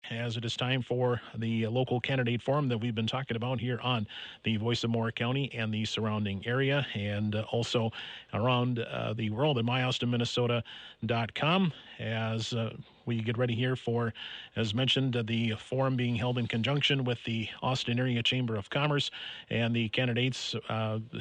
as it is time for the local candidate forum that we've been talking about here on the Voice of Moore County and the surrounding area, and also around the world at myaustinminnesota.com as we get ready here for, as mentioned, the forum being held in conjunction with the Austin Area Chamber of Commerce and the candidates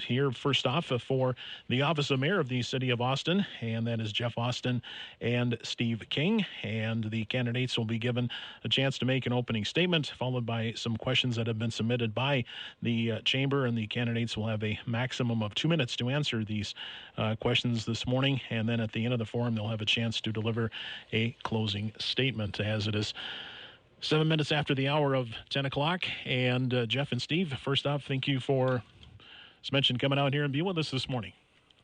here first off for the office of mayor of the city of Austin, and that is Jeff Austin and Steve King. And the candidates will be given a chance to make an opening statement, followed by some questions that have been submitted by the chamber, and the candidates will have a maximum of 2 minutes to answer these questions this morning. And then at the end of the forum, they'll have a chance to deliver a closing statement, as it is 7 minutes after the hour of 10 o'clock. And Jeff and Steve, first off, thank you for, as mentioned, coming out here and being with us this morning.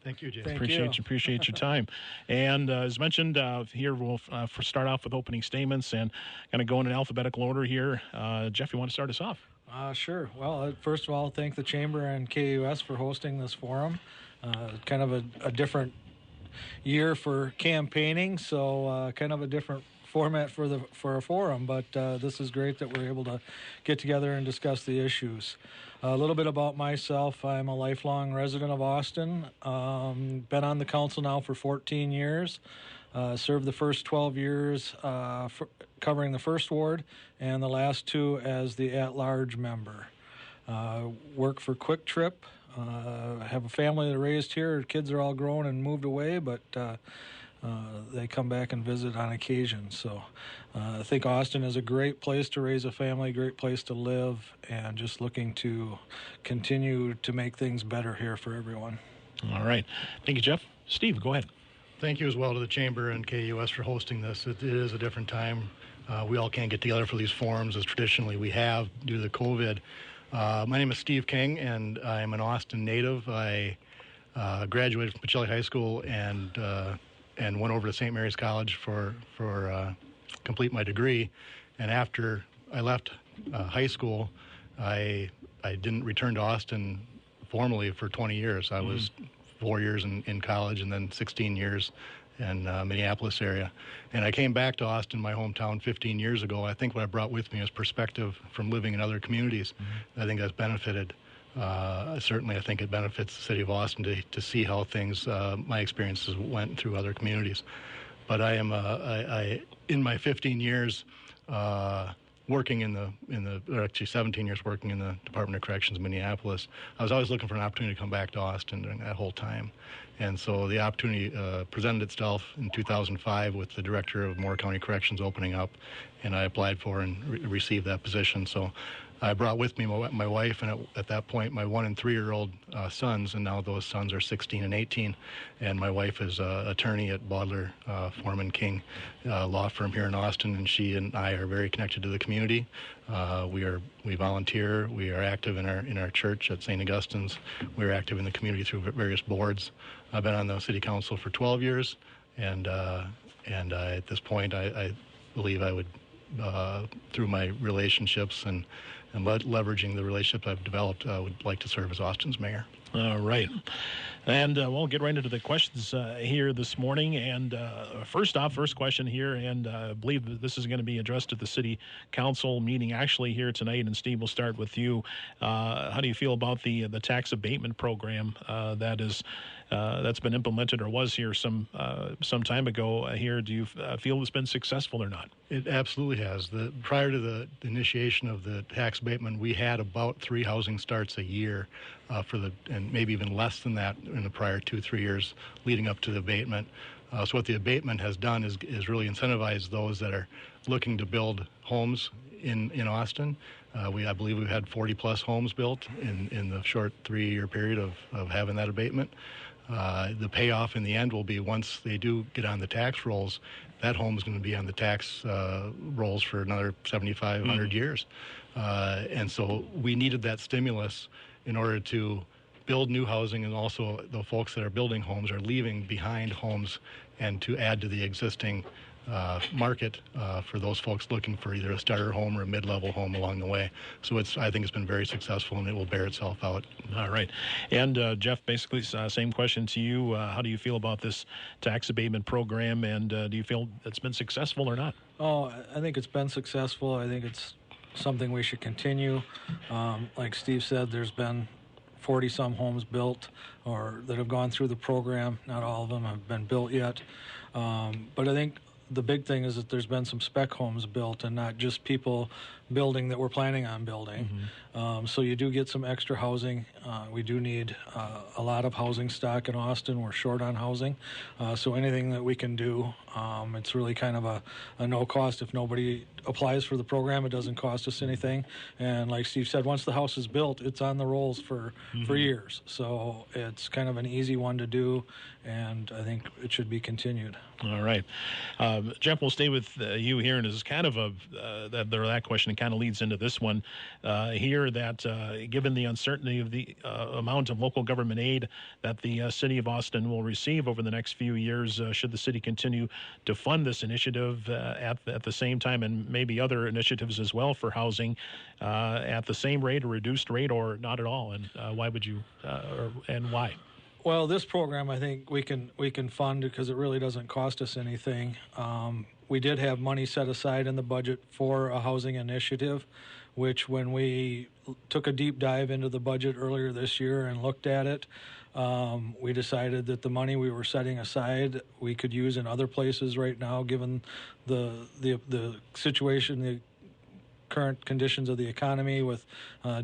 Thank you, Jason. Appreciate your time. And as mentioned, here we'll start off with opening statements and kind of go in an alphabetical order here. Jeff, you want to start us off? Sure. Well, first of all, thank the Chamber and KUS for hosting this forum. Kind of a different year for campaigning, so kind of a different format for a forum, but this is great that we're able to get together and discuss the issues. A little bit about myself. I'm a lifelong resident of Austin. Been on the council now for 14 years. Served the first 12 years covering the first ward, and the last 2 as the at-large member. Work for Quick Trip. Have a family that raised here. Kids are all grown and moved away, but they come back and visit on occasion. So I think Austin is a great place to raise a family, great place to live, and just looking to continue to make things better here for everyone. All right. Thank you, Jeff. Steve, go ahead. Thank you as well to the Chamber and KUS for hosting this. It is a different time. We all can't get together for these forums as traditionally we have due to COVID. My name is Steve King, and I'm an Austin native. I graduated from Pacelli High School and went over to St. Mary's College for complete my degree. And after I left high school, I didn't return to Austin formally for 20 years. I was 4 years in college and then 16 years in Minneapolis area. And I came back to Austin, my hometown, 15 years ago. I think what I brought with me is perspective from living in other communities. I think that's benefited. Certainly, I think it benefits the city of Austin to see how things, my experiences went through other communities. But I am, in my 15 years working actually 17 years working in the Department of Corrections in Minneapolis, I was always looking for an opportunity to come back to Austin during that whole time. And so the opportunity presented itself in 2005 with the director of Moore County Corrections opening up, and I applied for and received that position. So I brought with me my wife, and at that point, my 1- and 3-year-old sons, and now those sons are 16 and 18. And my wife is an attorney at Bodler, Foreman King law firm here in Austin, and she and I are very connected to the community. We volunteer. We are active in our church at St. Augustine's. We're active in the community through various boards. I've been on the city council for 12 years, and at this point, I believe I would, through my relationships and leveraging the relationships I've developed, would like to serve as Austin's mayor. All right. And we'll get right into the questions here this morning. And first question here, and I believe that this is going to be addressed at the city council meeting actually here tonight. And Steve, we'll start with you. How do you feel about the tax abatement program that's been implemented or was here some time ago here? Do you feel it's been successful or not? It absolutely has. Prior to the initiation of the tax abatement, we had about 3 housing starts a year and maybe even less than that in the prior 2-3 years leading up to the abatement. So what the abatement has done is really incentivize those that are looking to build homes in Austin. I believe we've had 40-plus homes built in the short 3-year period of having that abatement. The payoff in the end will be once they do get on the tax rolls, that home is going to be on the tax rolls for another 75, 100 years. And so we needed that stimulus in order to build new housing, and also the folks that are building homes are leaving behind homes and to add to the existing market for those folks looking for either a starter home or a mid-level home along the way. So I think it's been very successful, and it will bear itself out. All right. And Jeff, basically, same question to you. How do you feel about this tax abatement program, and do you feel it's been successful or not? Oh, I think it's been successful. I think it's something we should continue. Like Steve said, there's been 40-some homes built or that have gone through the program. Not all of them have been built yet. But I think the big thing is that there's been some spec homes built and not just people building that we're planning on building. So you do get some extra housing. We do need a lot of housing stock in Austin. We're short on housing. So anything that we can do, it's really kind of a no cost. If nobody applies for the program, it doesn't cost us anything. And like Steve said, once the house is built, it's on the rolls for years. So it's kind of an easy one to do, and I think it should be continued. All right. Jeff, we'll stay with you here, and this is kind of that question, it kind of leads into this one here, that given the uncertainty of the amount of local government aid that the city of Austin will receive over the next few years, should the city continue to fund this initiative at the same time, and maybe other initiatives as well for housing at the same rate or reduced rate, or not at all? And why would you, and why? Well, this program I think we can fund because it really doesn't cost us anything. We did have money set aside in the budget for a housing initiative, which when we took a deep dive into the budget earlier this year and looked at it, we decided that the money we were setting aside we could use in other places right now, given the situation, the current conditions of the economy with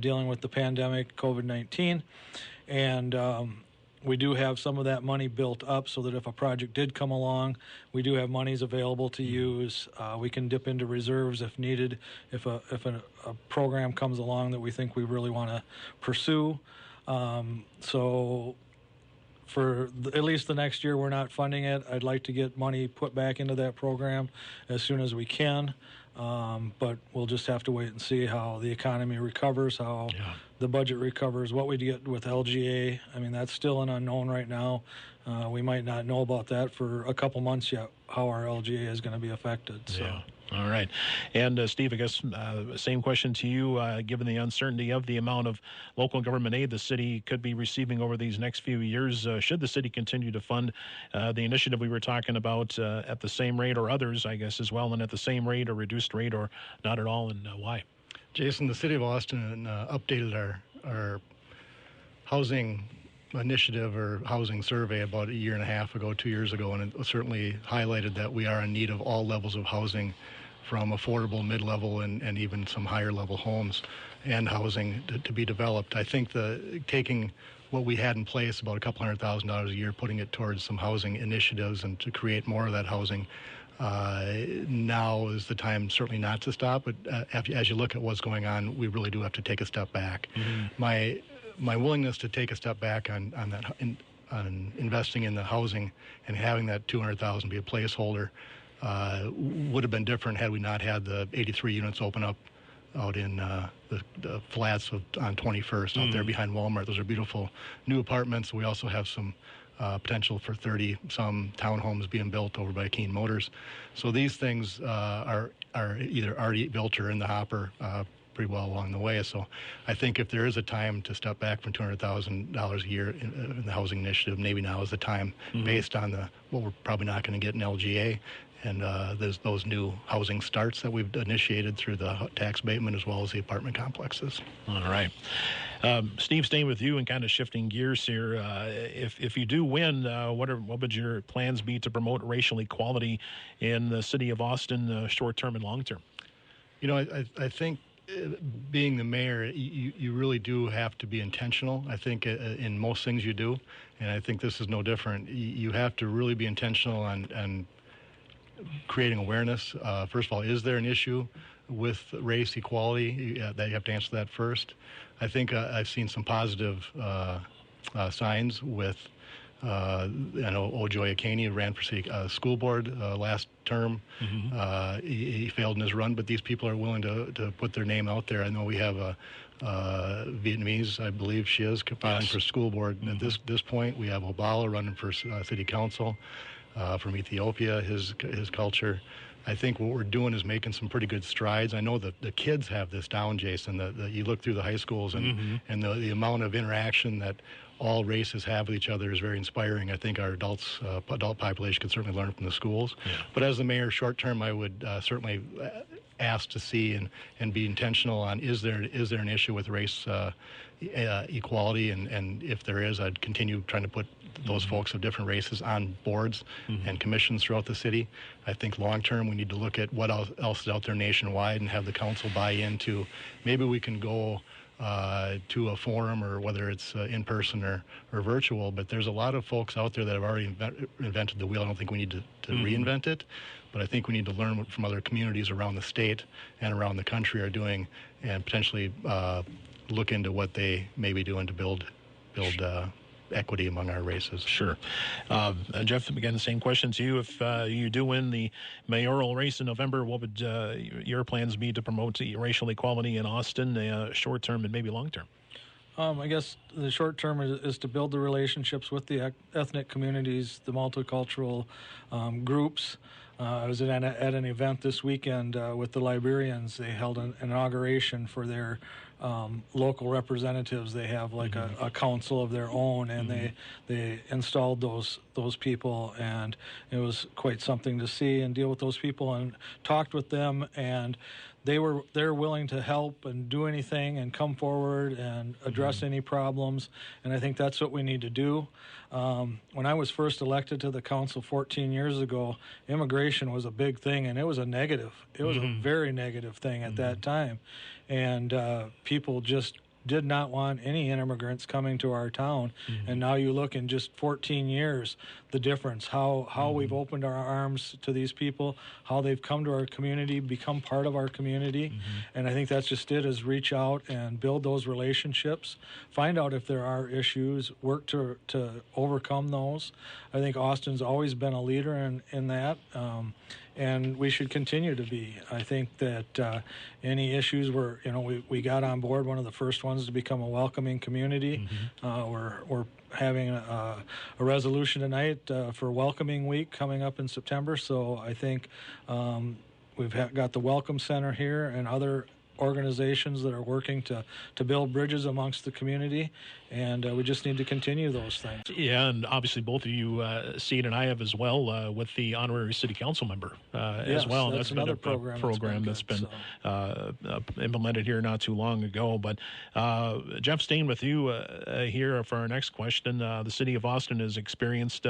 dealing with the pandemic, COVID-19, and we do have some of that money built up so that if a project did come along, we do have monies available to use. We can dip into reserves if needed, if a program comes along that we think we really want to pursue. So for at least the next year, we're not funding it. I'd like to get money put back into that program as soon as we can. But we'll just have to wait and see how the economy recovers, how the budget recovers, what we get with LGA. I mean, that's still an unknown right now. We might not know about that for a couple months yet, how our LGA is going to be affected. So. Yeah. All right. And Steve, I guess same question to you. Given the uncertainty of the amount of local government aid the city could be receiving over these next few years, should the city continue to fund the initiative we were talking about at the same rate, or others, I guess, as well, and at the same rate or reduced rate, or not at all, and why? Jason, the city of Austin updated our housing initiative or housing survey about a year and a half ago, 2 years ago, and it certainly highlighted that we are in need of all levels of housing, from affordable, mid-level, and even some higher-level homes and housing to be developed. I think taking what we had in place, about $200,000 a year, putting it towards some housing initiatives and to create more of that housing, now is the time certainly not to stop. But as you look at what's going on, we really do have to take a step back. My willingness to take a step back on that, on investing in the housing and having that $200,000 be a placeholder would have been different had we not had the 83 units open up out in the flats on 21st out there behind Walmart. Those are beautiful new apartments. We also have some potential for 30-some townhomes being built over by Keene Motors. So these things are either already built or in the hopper pretty well along the way. So I think if there is a time to step back from $200,000 a year in the housing initiative, maybe now is the time, based on what we're probably not going to get in LGA. And there's those new housing starts that we've initiated through the tax abatement as well as the apartment complexes. All right. Steve, staying with you and kind of shifting gears here, if you do win, what would your plans be to promote racial equality in the city of Austin, short-term and long-term? You know, I think being the mayor, you really do have to be intentional, I think, in most things you do. And I think this is no different. You have to really be intentional on creating awareness. First of all, is there an issue with race equality? That you have to answer that first. I think I've seen some positive signs with, I know Ojoy Akaney ran for city school board last term. He failed in his run, but these people are willing to put their name out there. I know we have a Vietnamese, I believe she is, filing for school board. At this point, we have Oballa running for city council. from Ethiopia, his culture. I think what we're doing is making some pretty good strides. I know that the kids have this down, Jason. You look through the high schools and the amount of interaction that all races have with each other is very inspiring. I think our adult population can certainly learn from the schools. Yeah. But as the mayor, short term, I would certainly ask to see and be intentional on is there an issue with race equality, and if there is, I'd continue trying to put those folks of different races on boards and commissions throughout the city. I think long term we need to look at what else is out there nationwide and have the council buy into. Maybe we can go to a forum, or whether it's in person or virtual, but there's a lot of folks out there that have already invented the wheel. I don't think we need to reinvent it, but I think we need to learn from other communities around the state and around the country are doing, and potentially look into what they may be doing to build equity among our races. Sure. Jeff, again, the same question to you. If you do win the mayoral race in November, what would your plans be to promote racial equality in Austin, short term and maybe long term? I guess the short term is to build the relationships with the ethnic communities, the multicultural groups. I was at an event this weekend with the Liberians. They held an inauguration for their local representatives. They have like a council of their own, and they installed those people, and it was quite something to see and deal with those people and talked with them, and they're willing to help and do anything and come forward and address any problems, and I think that's what we need to do. When I was first elected to the council 14 years ago, immigration was a big thing, and it was a negative. It was a very negative thing at that time, and people just did not want any immigrants coming to our town. And now you look in just 14 years, the difference, how we've opened our arms to these people, how they've come to our community, become part of our community. And I think that's just it, is reach out and build those relationships, find out if there are issues, work to overcome those. I think Austin's always been a leader in that. And we should continue to be. I think that any issues we got on board, one of the first ones to become a welcoming community. We're having a resolution tonight for Welcoming Week coming up in September. So I think we've got the Welcome Center here and other organizations that are working to build bridges amongst the community, and we just need to continue those things. Yeah, and obviously both of you see it, and I have as well, with the honorary city council member as well. That's another program that's been implemented here not too long ago. But Jeff, staying with you here for our next question, the city of Austin has experienced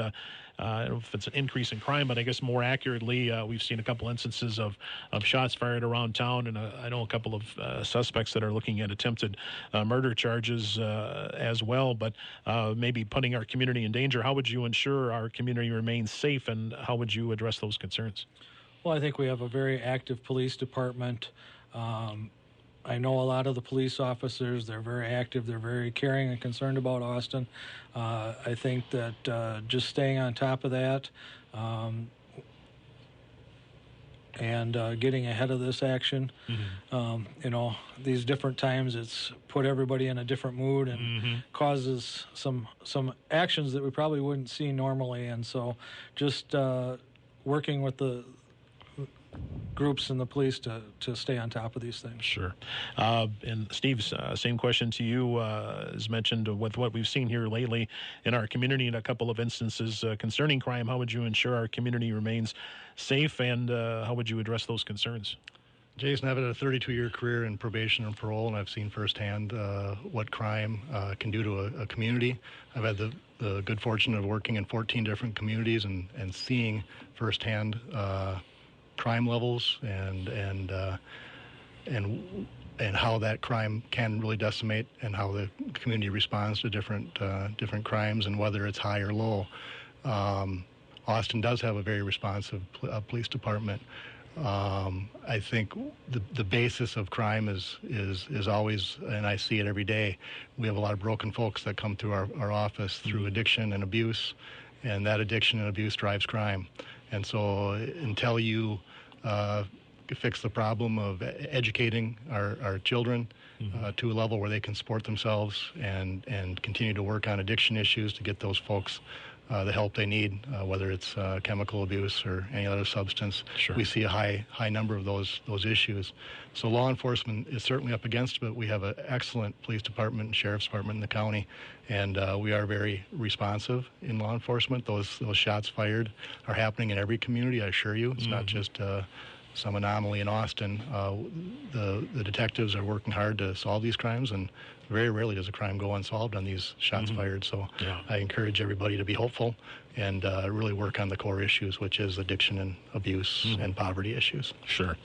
I don't know if it's an increase in crime, but I guess more accurately, we've seen a couple instances of shots fired around town, and I know a couple of suspects that are looking at attempted murder charges as well, but maybe putting our community in danger. How would you ensure our community remains safe, and how would you address those concerns? Well, I think we have a very active police department. I know a lot of the police officers. They're very active. They're very caring and concerned about Austin. I think that just staying on top of that and getting ahead of this action, these different times, it's put everybody in a different mood and causes some actions that we probably wouldn't see normally. And so just working with the groups and the police to stay on top of these things. Sure. And Steve, same question to you. As mentioned, with what we've seen here lately in our community in a couple of instances concerning crime, how would you ensure our community remains safe, and how would you address those concerns? Jason, I've had a 32-year career in probation and parole, and I've seen firsthand what crime can do to a community. I've had the good fortune of working in 14 different communities and seeing firsthand crime levels and how that crime can really decimate, and how the community responds to different crimes, and whether it's high or low. Austin does have a very responsive police department. I think the basis of crime is always, and I see it every day, we have a lot of broken folks that come through our office through addiction and abuse, and that addiction and abuse drives crime. And so until you fix the problem of educating our children to a level where they can support themselves and continue to work on addiction issues to get those folks the help they need, whether it's chemical abuse or any other substance. Sure. We see a high number of those issues. So law enforcement is certainly up against it, but we have an excellent police department and sheriff's department in the county, and we are very responsive in law enforcement. Those shots fired are happening in every community, I assure you. It's not just some anomaly in Austin. The detectives are working hard to solve these crimes, and very rarely does a crime go unsolved on these shots fired. So I encourage everybody to be hopeful and really work on the core issues, which is addiction and abuse and poverty issues. Sure.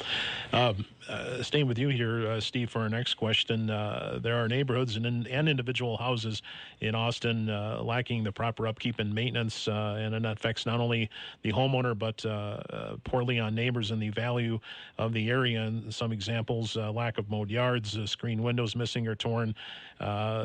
Staying with you here, Steve, for our next question. There are neighborhoods and individual houses in Austin lacking the proper upkeep and maintenance, and it affects not only the homeowner but poorly on neighbors and the value of the area. And some examples, lack of mowed yards, screen windows missing or torn,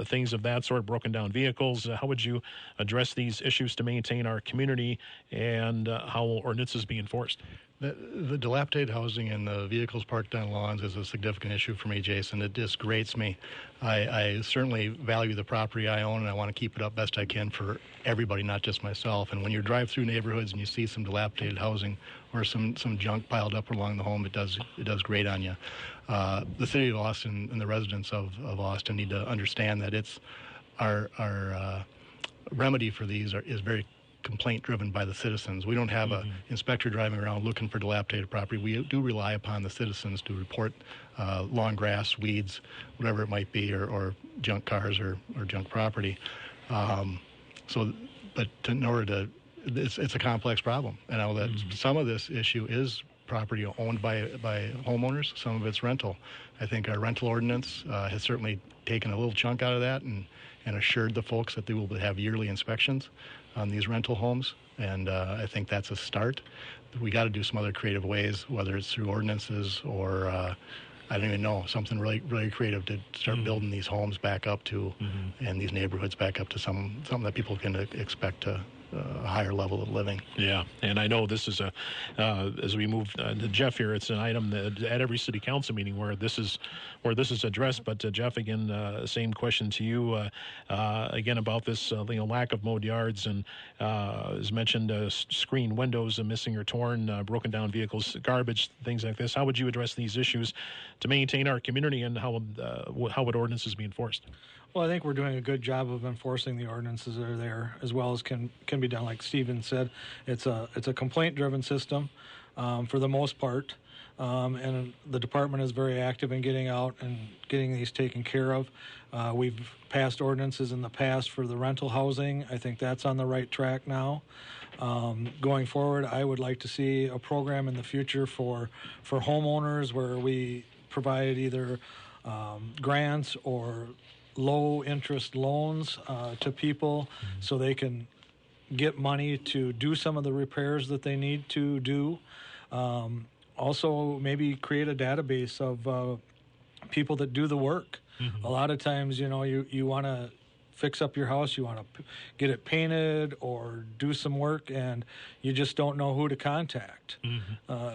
things of that sort, broken down vehicles. How would you address these issues to maintain our community, and how will ordinances be enforced? The dilapidated housing and the vehicles parked on lawns is a significant issue for me, Jason. It just grates me. I certainly value the property I own, and I want to keep it up best I can for everybody, not just myself. And when you drive through neighborhoods and you see some dilapidated housing or some junk piled up along the home, it does grate on you. The city of Austin and the residents of Austin need to understand that it's our remedy for these is very complaint driven by the citizens. We don't have an inspector driving around looking for dilapidated property. We do rely upon the citizens to report long grass, weeds, whatever it might be, or junk cars or junk property. It's a complex problem. And I know that some of this issue is property owned by homeowners, some of it's rental. I think our rental ordinance has certainly taken a little chunk out of that and assured the folks that they will have yearly inspections on these rental homes, and I think that's a start. We got to do some other creative ways, whether it's through ordinances or I don't even know, something really, really creative to start building these homes back up to, and these neighborhoods back up to something that people can expect a higher level of living. Yeah, and I know this is as we move to Jeff here, it's an item that at every city council meeting where this is addressed. But Jeff, again, same question to you again about this lack of mowed yards and as mentioned, screen windows missing or torn, broken down vehicles, garbage, things like this. How would you address these issues to maintain our community, and how would ordinances be enforced? Well, I think we're doing a good job of enforcing the ordinances that are there, as well as can be done. Like Stephen said, it's a complaint-driven system for the most part, and the department is very active in getting out and getting these taken care of. We've passed ordinances in the past for the rental housing. I think that's on the right track now. Going forward, I would like to see a program in the future for homeowners where we provide either grants or low interest loans to people so they can get money to do some of the repairs that they need to do. Also, maybe create a database of people that do the work. A lot of times, you want to fix up your house, you want to get it painted or do some work, and you just don't know who to contact.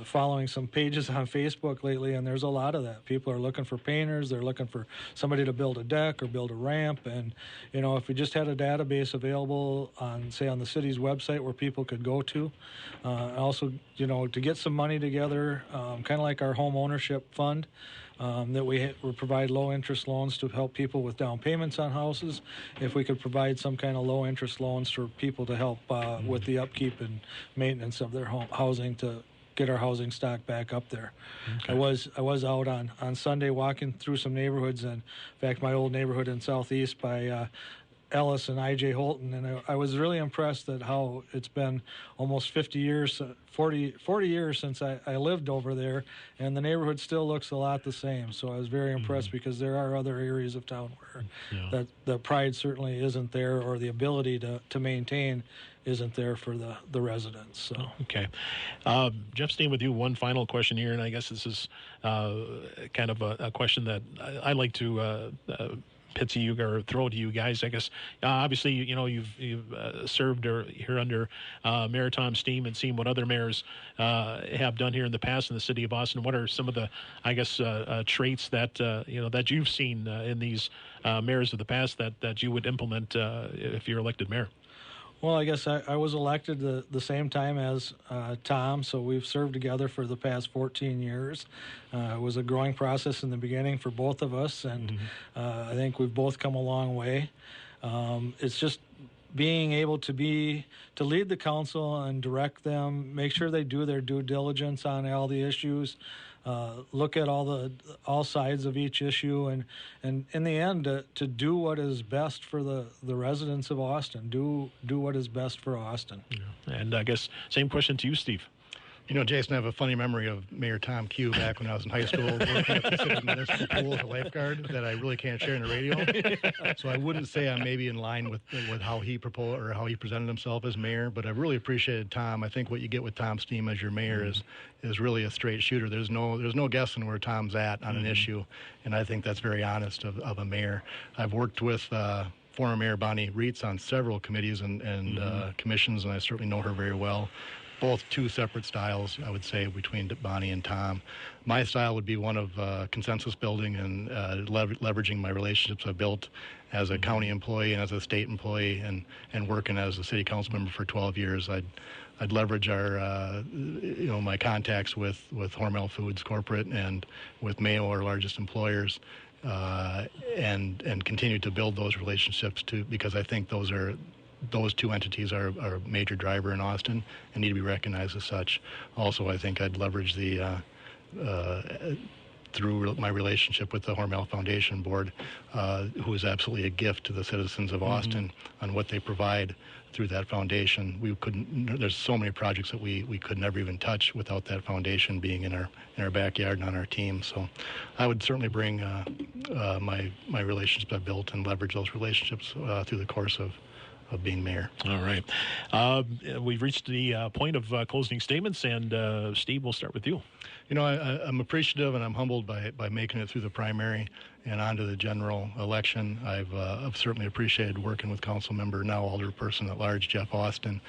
Following some pages on Facebook lately, and there's a lot of that. People are looking for painters, they're looking for somebody to build a deck or build a ramp, and if we just had a database available on the city's website where people could go to, also to get some money together, kind of like our home ownership fund, that we provide low-interest loans to help people with down payments on houses. If we could provide some kind of low-interest loans for people to help with the upkeep and maintenance of their housing to get our housing stock back up there. Okay. I was out on Sunday walking through some neighborhoods, and in fact, my old neighborhood in Southeast by Ellis and I.J. Holton, and I was really impressed at how it's been almost 40 years since I lived over there, and the neighborhood still looks a lot the same. So I was very impressed because there are other areas of town where that the pride certainly isn't there, or the ability to maintain isn't there for the residents. So. Okay. Jeff, staying with you, one final question here, and I guess this is kind of a question that I like to pit to you or throw to you guys. I guess obviously you've served here under Mayor Tom Steen and seen what other mayors have done here in the past in the city of Austin. What are some of the traits that that you've seen in these mayors of the past that you would implement if you're elected mayor? Well, I guess I was elected the same time as Tom, so we've served together for the past 14 years. It was a growing process in the beginning for both of us, and I think we've both come a long way. It's just being able to lead the council and direct them, make sure they do their due diligence on all the issues, look at all sides of each issue, and in the end to do what is best for the residents of Austin. Do what is best for Austin. Yeah. And I guess same question to you, Steve. You know, Jason, I have a funny memory of Mayor Tom Q back when I was in high school working at the city municipal pool as a lifeguard that I really can't share in the radio. So I wouldn't say I'm maybe in line with how he proposed or how he presented himself as mayor, but I really appreciated Tom. I think what you get with Tom Steen as your mayor is really a straight shooter. There's no guessing where Tom's at on an issue, and I think that's very honest of a mayor. I've worked with former Mayor Bonnie Reitz on several committees and commissions, and I certainly know her very well. Both two separate styles, I would say, between Bonnie and Tom. My style would be one of consensus building and leveraging my relationships I've built as a county employee and as a state employee, and working as a city council member for 12 years. I'd leverage our, my contacts with Hormel Foods corporate and with Mayo, our largest employers, and continue to build those relationships because I think those two entities are a major driver in Austin and need to be recognized as such. Also, I think I'd leverage through my relationship with the Hormel Foundation Board, who is absolutely a gift to the citizens of Austin on what they provide through that foundation. There's so many projects that we could never even touch without that foundation being in our backyard and on our team. So I would certainly bring my relationships I've built and leverage those relationships through the course of being mayor. All right. We've reached the point of closing statements, and Steve, we'll start with you. You know, I'm appreciative and I'm humbled by making it through the primary and on to the general election. I've certainly appreciated working with council member, now alderperson at large, Jeff Austin.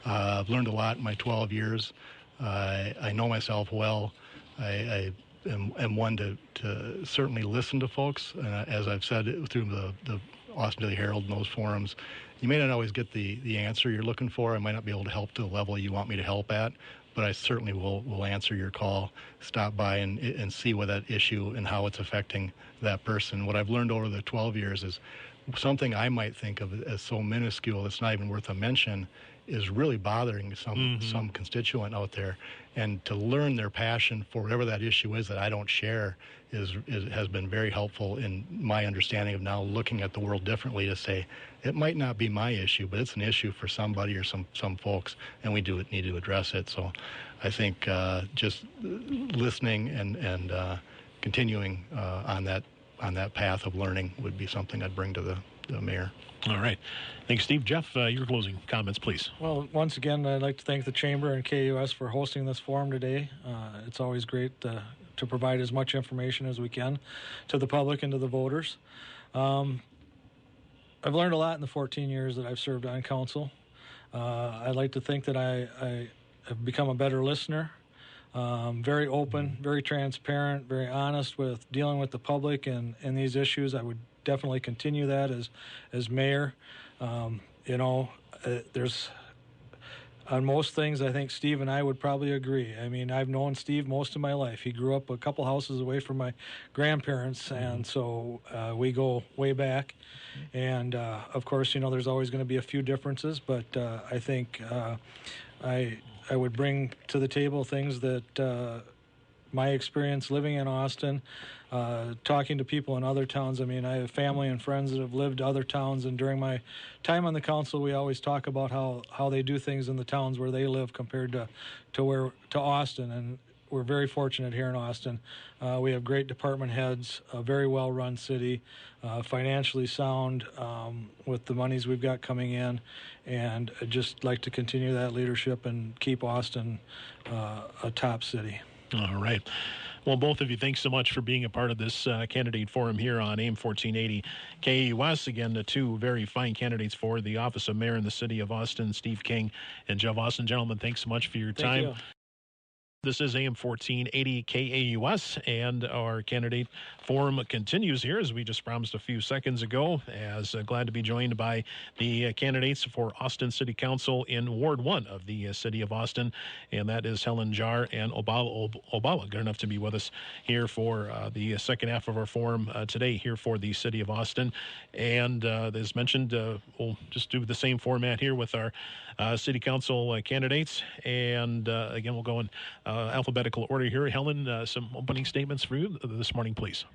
I've learned a lot in my 12 years. I know myself well. I am one to certainly listen to folks. As I've said through the Austin Daily Herald and those forums, you may not always get the answer you're looking for. I might not be able to help to the level you want me to help at, but I certainly will answer your call, stop by and see what that issue and how it's affecting that person. What I've learned over the 12 years is something I might think of as so minuscule it's not even worth a mention is really bothering some constituent out there. And to learn their passion for whatever that issue is that I don't share has been very helpful in my understanding of now looking at the world differently to say, it might not be my issue, but it's an issue for somebody or some folks, and we need to address it. So I think just listening and continuing on that path of learning would be something I'd bring to the mayor. All right. Thanks, Steve. Jeff, your closing comments, please. Well, once again, I'd like to thank the Chamber and KUS for hosting this forum today. It's always great to provide as much information as we can to the public and to the voters. I've learned a lot in the 14 years that I've served on council. I'd like to think that I have become a better listener, very open, very transparent, very honest with dealing with the public and these issues. I would definitely continue that as mayor. There's on most things, I think Steve and I would probably agree. I mean, I've known Steve most of my life. He grew up a couple houses away from my grandparents, and so we go way back. And, of course, there's always going to be a few differences, but I think I would bring to the table things that my experience living in Austin, talking to people in other towns. I mean, I have family and friends that have lived other towns, and during my time on the council, we always talk about how they do things in the towns where they live compared to Austin. And we're very fortunate here in Austin. We have great department heads, a very well-run city, financially sound with the monies we've got coming in, and I'd just like to continue that leadership and keep Austin a top city. All right. Well, both of you, thanks so much for being a part of this candidate forum here on AIM 1480 KUS. Again, the two very fine candidates for the office of mayor in the city of Austin, Steve King and Jeff Austin. Gentlemen, thanks so much for your time. Thank you. This is AM 1480 KAUS, and our candidate forum continues here, as we just promised a few seconds ago. Glad to be joined by the candidates for Austin City Council in Ward 1 of the City of Austin, and that is Helen, Jahr, and Oballa. Good enough to be with us here for the second half of our forum today here for the City of Austin. And as mentioned, we'll just do the same format here with our City Council candidates. And again, we'll go in alphabetical order here. Helen, some opening statements for you this morning, please.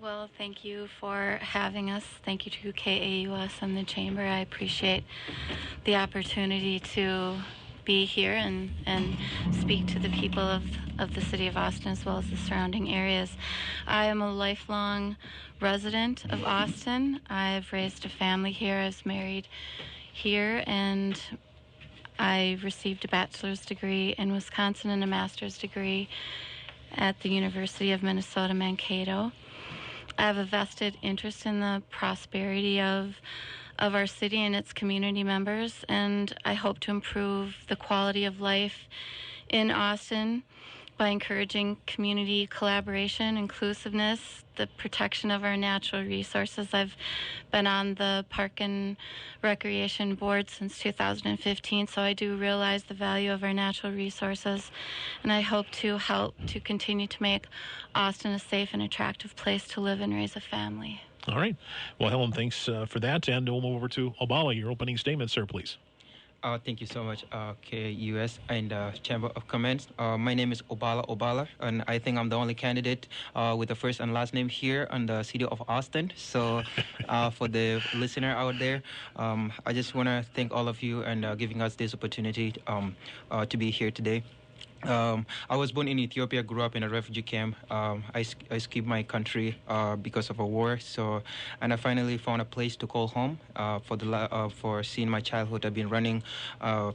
Well, thank you for having us. Thank you to KAUS and the Chamber. I appreciate the opportunity to be here and speak to the people of the City of Austin as well as the surrounding areas. I am a lifelong resident of Austin. I've raised a family here. I was married here, and I received a bachelor's degree in Wisconsin and a master's degree at the University of Minnesota, Mankato. I have a vested interest in the prosperity of our city and its community members, and I hope to improve the quality of life in Austin by encouraging community collaboration, inclusiveness, the protection of our natural resources. I've been on the Park and Recreation Board since 2015, so I do realize the value of our natural resources, and I hope to help to continue to make Austin a safe and attractive place to live and raise a family. All right. Well, Helen, thanks for that, and we'll move over to Oballa. Your opening statement, sir, please. Thank you so much, KUS and Chamber of Commerce. My name is Oballa, and I think I'm the only candidate with the first and last name here in the city of Austin. So for the listener out there, I just want to thank all of you and giving us this opportunity to be here today. I was born in Ethiopia, grew up in a refugee camp. I escaped my country because of a war. And I finally found a place to call home for seeing my childhood. I've been running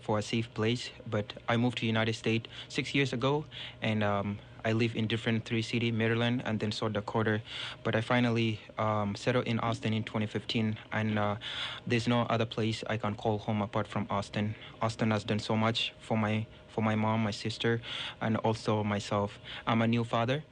for a safe place, but I moved to the United States 6 years ago, and I live in different 3 cities, Maryland and then South Dakota. But I finally settled in Austin in 2015, and there's no other place I can call home apart from Austin. Austin has done so much for my mom, my sister, and also myself. I'm a new father,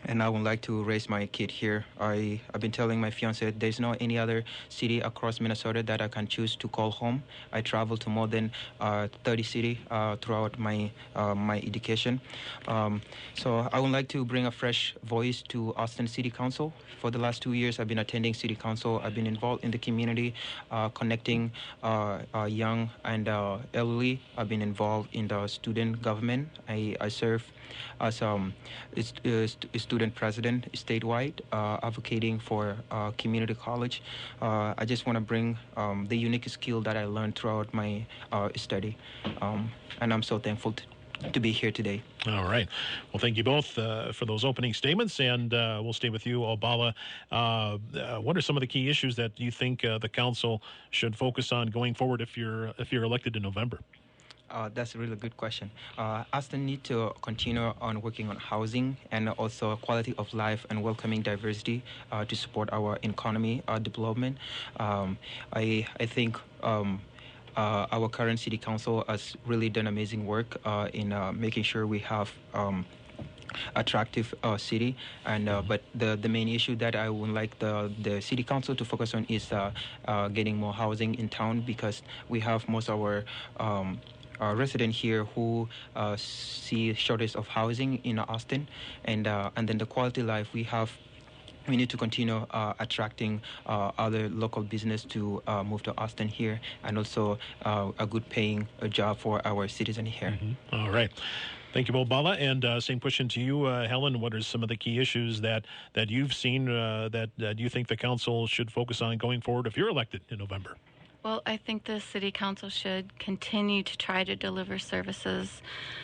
and I would like to raise my kid here. I've been telling my fiance there's no any other city across Minnesota that I can choose to call home. I travel to more than 30 cities throughout my education. So I would like to bring a fresh voice to Austin City Council. For the last 2 years, I've been attending City Council. I've been involved in the community, connecting young and elderly. I've been involved in the student government. I serve as a student president statewide, advocating for community college. I just want to bring the unique skill that I learned throughout my study, and I'm so thankful to be here today. All right. Well, thank you both for those opening statements, and we'll stay with you, Oballa. What are some of the key issues that you think the council should focus on going forward if you're elected in November? That's a really good question. Austin needs to continue on working on housing and also quality of life and welcoming diversity to support our economy development. I think our current city council has really done amazing work in making sure we have attractive city, and but the main issue that I would like the city council to focus on is getting more housing in town, because we have most of our residents here who see shortage of housing in Austin, and then the quality of life we have. We need to continue attracting other local business to move to Austin here, and also a good paying job for our citizens here. Mm-hmm. All right. Thank you, Oballa. And same question to you, Helen. What are some of the key issues that you've seen that you think the council should focus on going forward if you're elected in November? Well, I think the City Council should continue to try to deliver services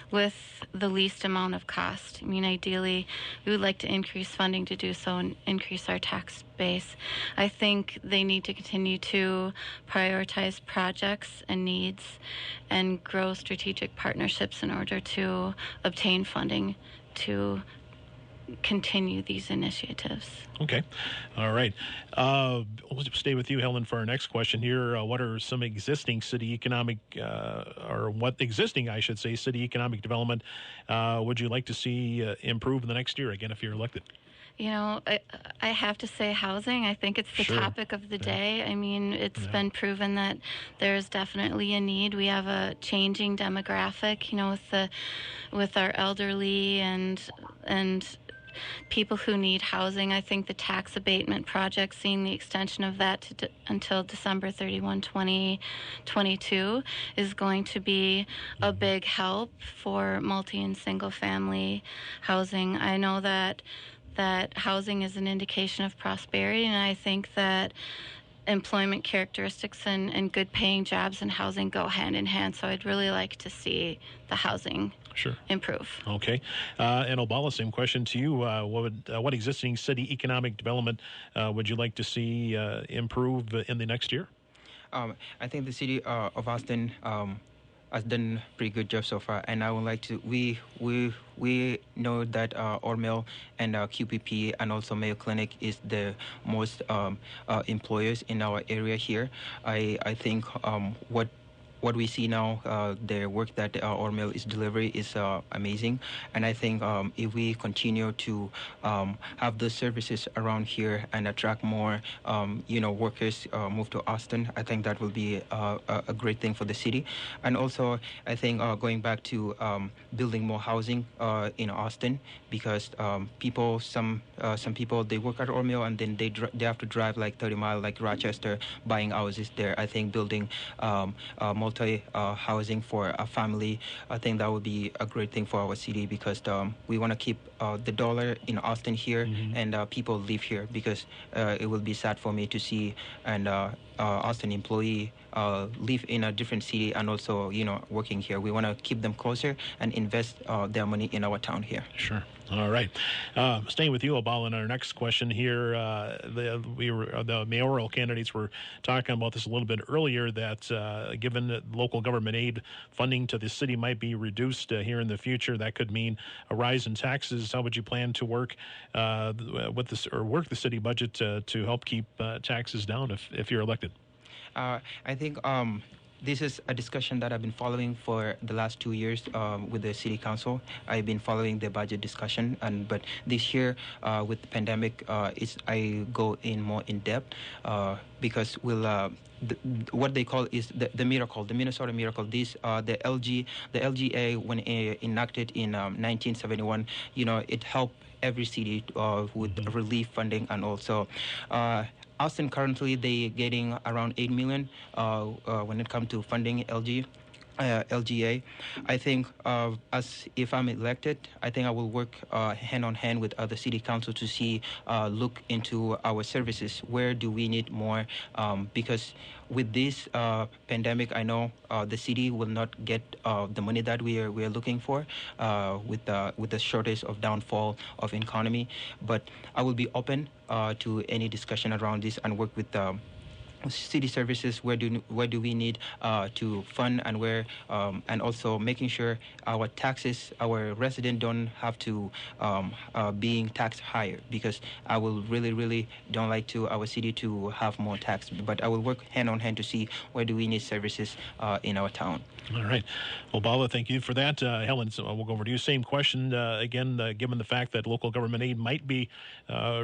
with the least amount of cost. I mean, ideally, we would like to increase funding to do so and increase our tax base. I think they need to continue to prioritize projects and needs and grow strategic partnerships in order to obtain funding to continue these initiatives. Okay. All right. We'll stay with you, Helen, for our next question here. What are some existing city economic, or what existing, I should say, city economic development would you like to see improve in the next year, again, if you're elected? You know, I have to say housing. I think it's the Sure. topic of the day. I mean, it's Yeah. been proven that there's definitely a need. We have a changing demographic, you know, with our elderly and people who need housing. I think the tax abatement project, seeing the extension of that until December 31, 2022, is going to be a big help for multi and single family housing. I know that housing is an indication of prosperity, and I think that employment characteristics and good paying jobs and housing go hand in hand. So I'd really like to see the housing Sure. improve. Okay. And Oballa, same question to you. What existing city economic development would you like to see improve in the next year? I think the city of Austin has done a pretty good job so far, and I would like to. We know that our mill and QPP and also Mayo Clinic is the most employers in our area here. I think what we see now, the work that our mill is delivering is amazing, and I think if we continue to have those services around here and attract more, workers move to Austin, I think that will be a great thing for the city. And also, I think going back to building more housing in Austin, because some people, they work at our mill and then they have to drive like 30 miles, like Rochester, buying houses there. I think building housing for a family, I think that would be a great thing for our city, because we want to keep the dollar in Austin here, and people live here, because it will be sad for me to see an Austin employee live in a different city and also, working here. We want to keep them closer and invest their money in our town here. Sure. All right. Staying with you, Oballa, in our next question here, the mayoral candidates were talking about this a little bit earlier, that given that local government aid funding to the city might be reduced here in the future, that could mean a rise in taxes. How would you plan to work with this, or work the city budget to help keep taxes down if you're elected? I think this is a discussion that I've been following for the last 2 years with the city council. I've been following the budget discussion, but this year with the pandemic, I go in more in depth because what they call is the miracle, the Minnesota miracle. The LGA, when enacted in 1971, it helped every city with relief funding, and also Austin currently they getting around 8 million when it comes to funding LGA. I think as if I'm elected, I think I will work hand on hand with other city council to see, look into our services. Where do we need more? Because with this pandemic, I know the city will not get the money that we are looking for with the shortage of downfall of economy. But I will be open to any discussion around this and work with city services. Where do we need to fund, and where, and also making sure our taxes, our residents don't have to being taxed higher, because I will really don't like to our city to have more tax, but I will work hand on hand to see where do we need services in our town. All right. Oballa, thank you for that. Helen, so we'll go over to you. Same question. Again, given the fact that local government aid might be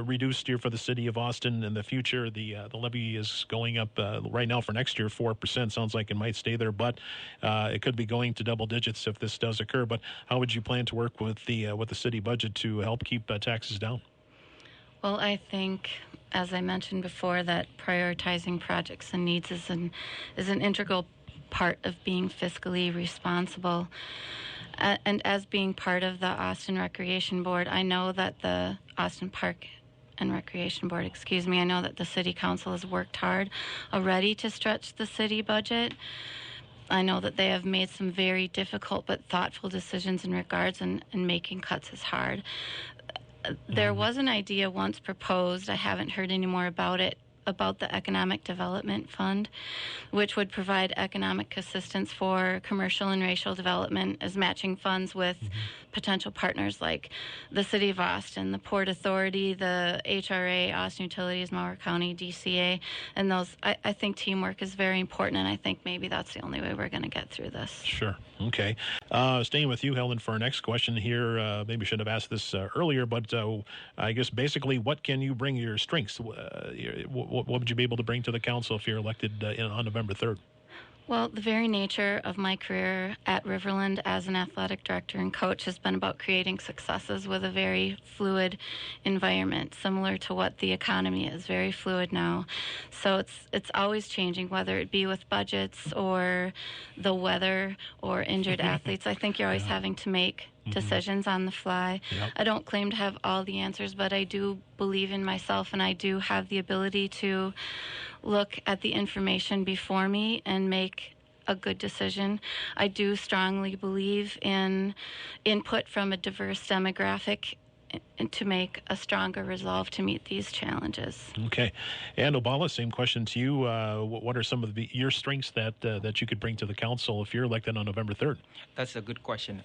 reduced here for the city of Austin in the future, the levy is going up right now for next year, 4%. Sounds like it might stay there, but it could be going to double digits if this does occur. But how would you plan to work with the city budget to help keep taxes down? Well, I think, as I mentioned before, that prioritizing projects and needs is an integral part of being fiscally responsible. And as being part of the Austin Recreation Board, I know that the Austin Park and Recreation Board, I know that the City Council has worked hard already to stretch the city budget. I know that they have made some very difficult but thoughtful decisions in regards, and making cuts is hard. There was an idea once proposed, I haven't heard any more about it, about the Economic Development Fund, which would provide economic assistance for commercial and racial development as matching funds with potential partners like the City of Austin, the Port Authority, the HRA, Austin Utilities, Mower County, DCA, and those. I think teamwork is very important, and I think maybe that's the only way we're going to get through this. Sure. Okay. Staying with you, Helen, for our next question here. Maybe should have asked this earlier, but I guess basically, what can you bring your strengths? What would you be able to bring to the council if you're elected on November 3rd? Well, the very nature of my career at Riverland as an athletic director and coach has been about creating successes with a very fluid environment, similar to what the economy is, very fluid now. So it's always changing, whether it be with budgets or the weather or injured athletes. I think you're always having to make decisions on the fly. Yep. I don't claim to have all the answers, but I do believe in myself, and I do have the ability to look at the information before me and make a good decision. I do strongly believe in input from a diverse demographic and to make a stronger resolve to meet these challenges. Okay. And Oballa, same question to you. What are some of your strengths that you could bring to the council if you're elected on November 3rd? That's a good question.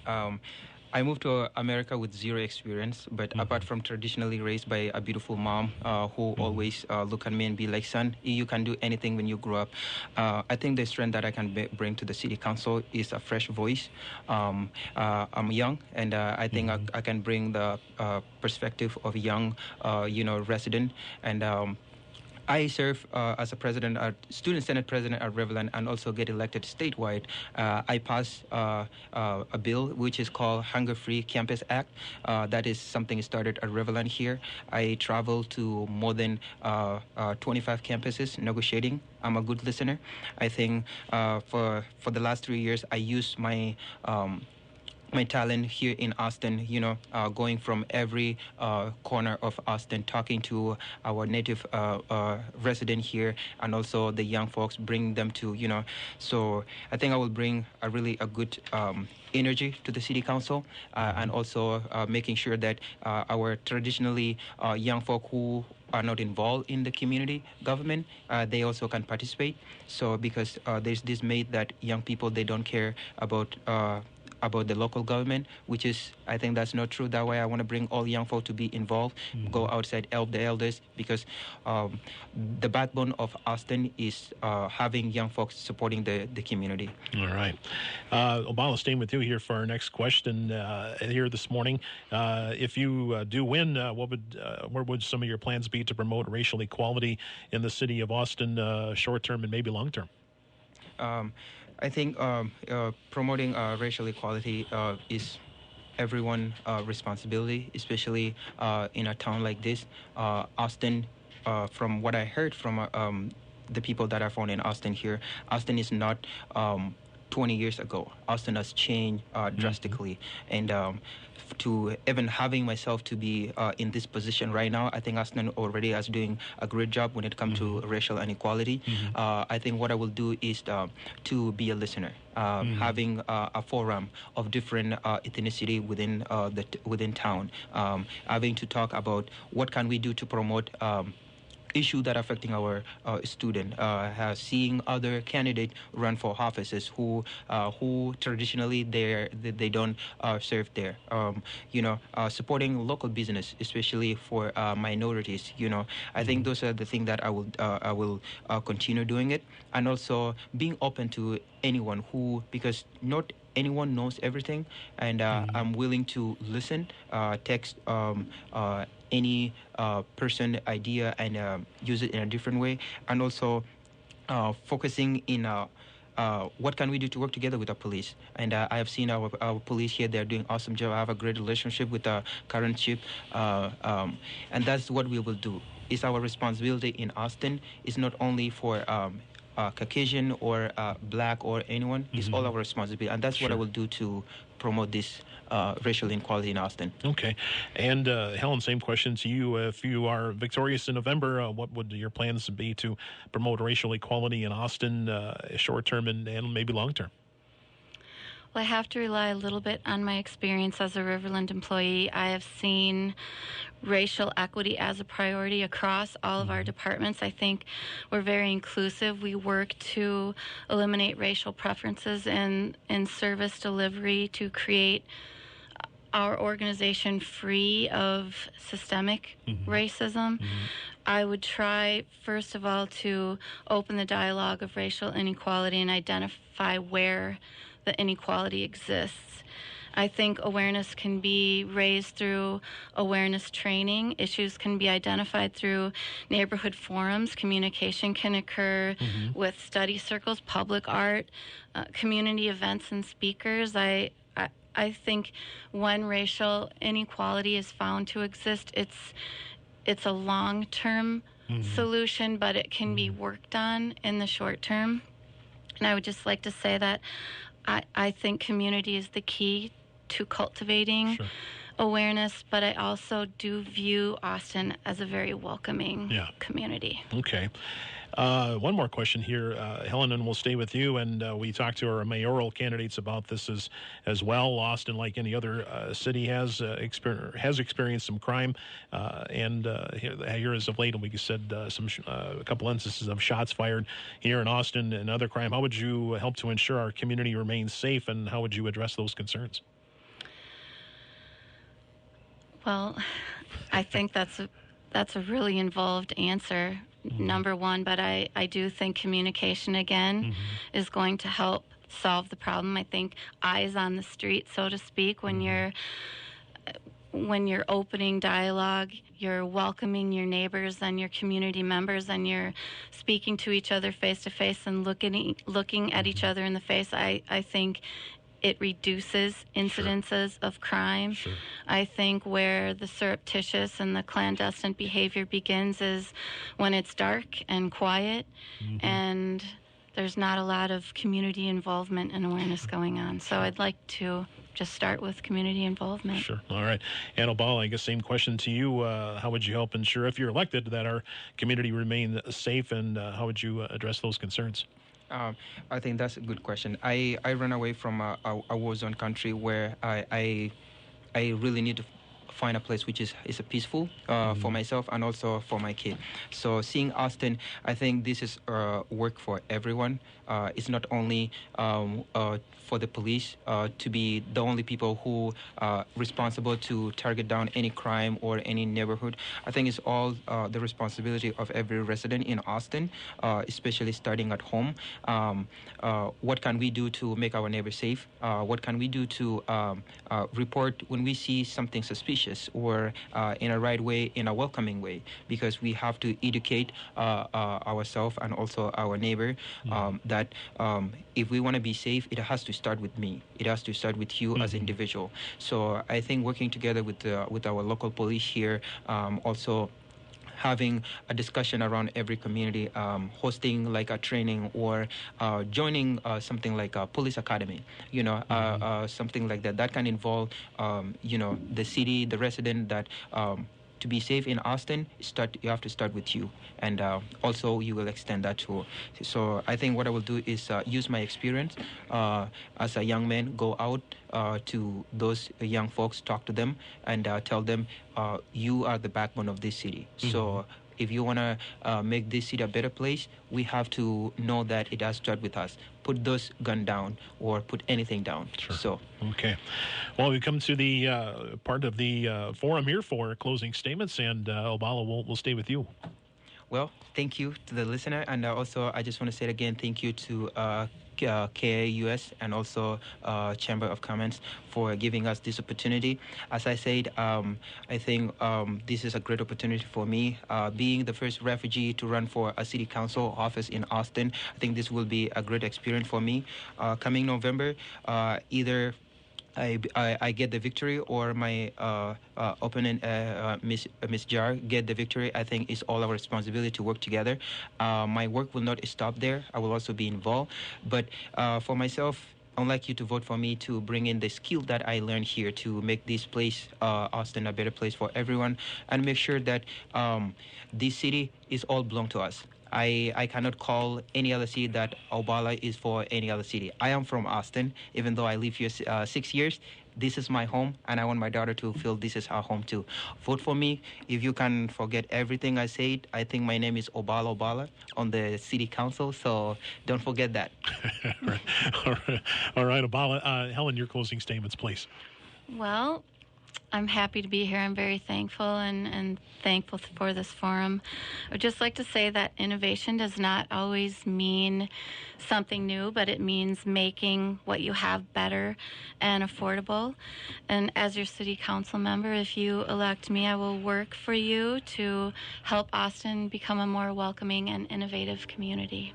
I moved to America with zero experience, but apart from traditionally raised by a beautiful mom who always look at me and be like, son, you can do anything when you grow up. I think the strength that I can bring to the city council is a fresh voice. I'm young, and I think I can bring the perspective of a young, resident. And I serve as a president, student senate president at Riverland, and also get elected statewide. I passed a bill which is called Hunger-Free Campus Act. That is something started at Riverland here. I travel to more than 25 campuses negotiating. I'm a good listener. I think for the last 3 years, I used my talent here in Austin, going from every corner of Austin, talking to our native resident here, and also the young folks, bring them to, So I think I will bring a good energy to the city council, and also making sure that our traditionally young folk who are not involved in the community government, they also can participate. So because there's this myth that young people, they don't care about the local government, which is, I think that's not true. That way, I want to bring all young folk to be involved, go outside, help the elders, because the backbone of Austin is having young folks supporting the community. All right. Oballa, staying with you here for our next question here this morning. If you do win, where would some of your plans be to promote racial equality in the city of Austin, short-term and maybe long-term? I think promoting racial equality is everyone's responsibility, especially in a town like this. Austin, from what I heard from the people that are found in Austin here, Austin is not 20 years ago. Austin has changed drastically. And to even having myself to be in this position right now, I think Austin already is doing a great job when it comes to racial inequality. I think what I will do is to be a listener, having a forum of different ethnicity within town, having to talk about what can we do to promote issue that affecting our student, seeing other candidates run for offices who traditionally they don't serve there. Supporting local business, especially for minorities. I think those are the things that I will continue doing it, and also being open to anyone because not anyone knows everything, and I'm willing to listen, text any person idea and use it in a different way, and also focusing in what can we do to work together with our police. And I have seen our police here, they're doing awesome job. I have a great relationship with the current chief, and that's what we will do. It's our responsibility in Austin. It's not only for Caucasian or black or anyone. It's all our responsibility, and that's what I will do to promote this racial inequality in Austin. Okay. And Helen, same question to you. If you are victorious in November, what would your plans be to promote racial equality in Austin, short-term and maybe long-term? Well, I have to rely a little bit on my experience as a Riverland employee. I have seen racial equity as a priority across all of our departments. I think we're very inclusive. We work to eliminate racial preferences in service delivery, to create our organization free of systemic racism. I would try, first of all, to open the dialogue of racial inequality and identify where the inequality exists. I think awareness can be raised through awareness training. Issues can be identified through neighborhood forums. Communication can occur with study circles, public art, community events, and speakers. I think when racial inequality is found to exist, it's a long-term solution, but it can be worked on in the short term. And I would just like to say that I think community is the key to cultivating awareness, but I also do view Austin as a very welcoming community. Okay. One more question here, Helen, and we'll stay with you. And we talked to our mayoral candidates about this as well. Austin, like any other city, has experienced some crime, and here as of late, we said a couple instances of shots fired here in Austin and other crime. How would you help to ensure our community remains safe, and how would you address those concerns? Well, I think that's a really involved answer. Number one, but I do think communication again is going to help solve the problem. I think eyes on the street, so to speak, when you're opening dialogue, you're welcoming your neighbors and your community members, and you're speaking to each other face to face and looking at each other in the face. I think it reduces incidences of crime. I think where the surreptitious and the clandestine behavior begins is when it's dark and quiet and there's not a lot of community involvement and awareness going on. So I'd like to just start with community involvement. Sure. All right. And Oballa, I guess same question to you. How would you help ensure, if you're elected, that our community remain safe, and how would you address those concerns? I think that's a good question. I run away from a war zone country where I really need to find a place which is peaceful for myself and also for my kid. So seeing Austin, I think this is work for everyone. It's not only for the police to be the only people who are responsible to target down any crime or any neighborhood. I think it's all the responsibility of every resident in Austin, especially starting at home. What can we do to make our neighbors safe? What can we do to report when we see something suspicious or in a right way, in a welcoming way? Because we have to educate ourselves and also our neighbor that if we want to be safe, it has to start with me. It has to start with you as an individual. So I think working together with our local police here, also having a discussion around every community, hosting like a training or joining something like a police academy, something like that. That can involve, the city, the resident that to be safe in Austin, you have to start with you. And also you will extend that to. So I think what I will do is use my experience as a young man, go out to those young folks, talk to them, and tell them you are the backbone of this city. So if you want to make this city a better place, we have to know that it has to start with us. Put those gun down or put anything down. So okay. Well, we come to the part of the forum here for closing statements, and Oballa, we'll stay with you. Well, thank you to the listener, and also I just want to say again thank you to KAUS and also Chamber of Commerce for giving us this opportunity. As I said, I think this is a great opportunity for me. Being the first refugee to run for a city council office in Austin, I think this will be a great experience for me. Coming November, either I get the victory or my opponent, Miss Jahr, get the victory. I think it's all our responsibility to work together. My work will not stop there. I will also be involved. But for myself, I'd like you to vote for me to bring in the skill that I learned here to make this place, Austin, a better place for everyone, and make sure that this city is all belong to us. I cannot call any other city that Oballa is for any other city. I am from Austin, even though I live here 6 years. This is my home, and I want my daughter to feel this is her home too. Vote for me. If you can forget everything I said, I think my name is Oballa on the city council, so don't forget that. All right, Oballa. Helen, your closing statements, please. Well, I'm happy to be here. I'm very thankful and thankful for this forum. I would just like to say that innovation does not always mean something new, but it means making what you have better and affordable. And as your city council member, if you elect me, I will work for you to help Austin become a more welcoming and innovative community.